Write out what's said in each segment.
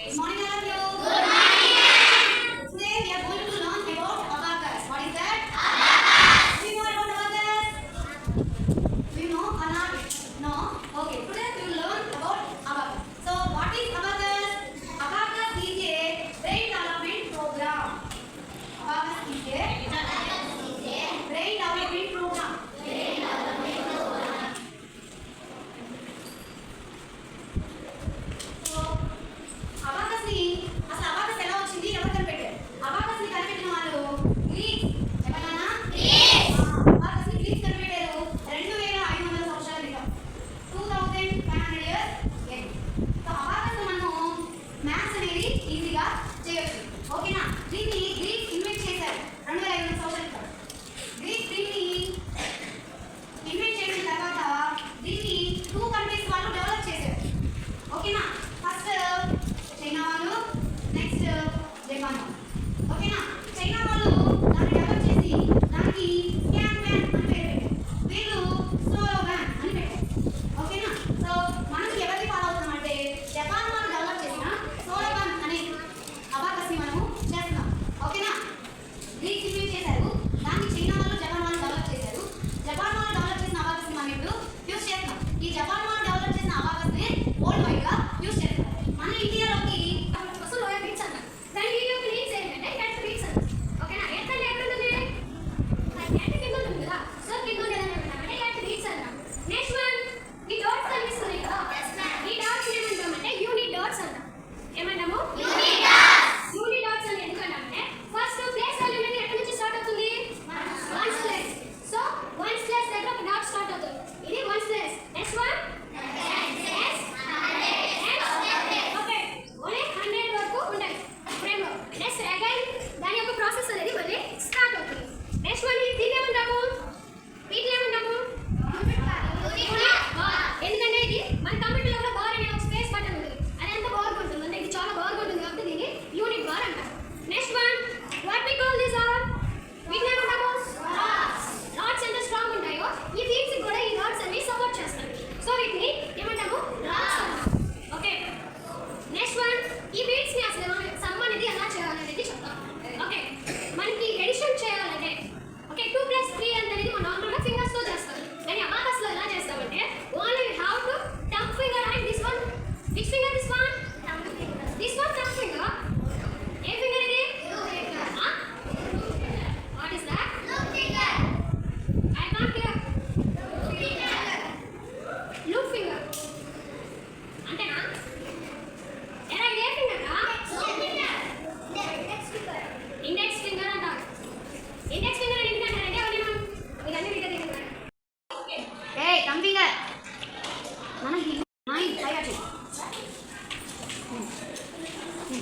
Good morning, all of you. Good morning. Today we are going to learn about abacus. What is that? Abacus. Do you know about abacus? Do you know or not? No? Okay. Today we will learn about abacus. So what is abacus? Abacus is a brain development program. Abacus is a brain development program. ఓకేనా దీన్ని Greek invent చేశారు 2500 సంవత్సరాల క్రితం. Greek దీన్ని invent చేసిన తర్వాత దీన్ని 2 countries వాళ్ళు డెవలప్ చేశారు. ఓకేనా ఫస్ట్ చైనా వాళ్ళు, నెక్స్ట్ జపాన్ వాళ్ళు. ఓకేనా చైనా వాళ్ళు దాన్ని డెవలప్ చేసి దానికి స్కాన్ వ్యాన్ అని పేరు పెట్టారు. వీళ్ళు స్లో వ్యాన్ అని పెట్టారు. ఓకేనా సో మనం ఎవరిని ఫాలో అవుతున్నామంటే జపాన్ వాళ్ళు డెవలప్ చేసిన సోలో వ్యాన్ అనే అబాకస్ని మనము చేస్తున్నాం. ఓకేనా గ్రీక్ ఇన్వెంట్ చేశారు, దాన్ని చైనా వాళ్ళు జపాన్ వాళ్ళు డెవలప్ చేశారు. జపాన్ వాళ్ళు డెవలప్ చేసిన అబాకస్ని మనం ఇప్పుడు యూజ్ చేస్తున్నాం. ఈ జపాన్ వాళ్ళు డెవలప్ చేసిన అబాకస్ని వరల్డ్ వైడ్ గా యూజ్ చేస్తున్నాం. మన ఇండియాలోకి అసలు లోయర్ బీచ్ అంటారు. దాని వీడియో లింక్స్ ఏంటంటే క్యాట్ బీచ్ అంటారు. ఓకేనా ఎక్కడ ఎక్కడ ఉంటుంది? క్యాట్ కింద ఉంటుంది కదా. సో కింద ఉండేది ఏమంటామంటే క్యాట్ బీచ్ అంటాం. నెక్స్ట్ వన్ ఈ డాట్స్ కనిపిస్తున్నాయి కదా. ఈ డాట్స్ ఏమంటామంటే యూనిట్ డాట్స్ అంటాం. ఏమంటాము? Unit dots. యూనిట్ డాట్స్ అని ఎందుకంటామంటే ఫస్ట్ ప్లేస్ ఎలిమెంట్ ఎక్కడి నుంచి స్టార్ట్ అవుతుంది? Ones place. So ones place దగ్గర ఒక డాట్ స్టార్ట్ అవుతుంది. ఇది ones place. Next one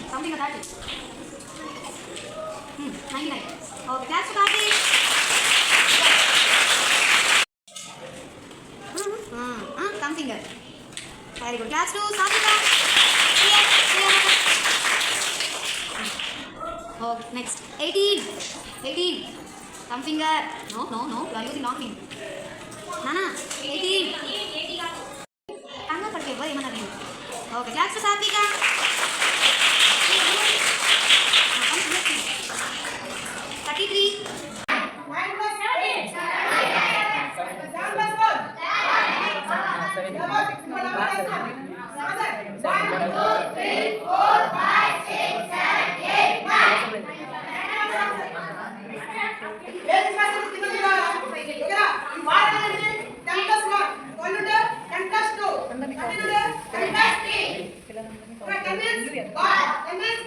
something like that. 99. Okay, that's Kati. Thumb finger. Very good. Class 2, Sathika. Here. Oh, next. 18. Thumb finger. No. You are using long finger. Nana. 18. Tanga padke boy mana din. Okay, class 2, Sathika. 33. 9 plus 7. 7 plus 1. 1, 2, 3, 4, 5, 6, 7, 8, 9. Ten plus 2. 10 plus 3. 10 minutes.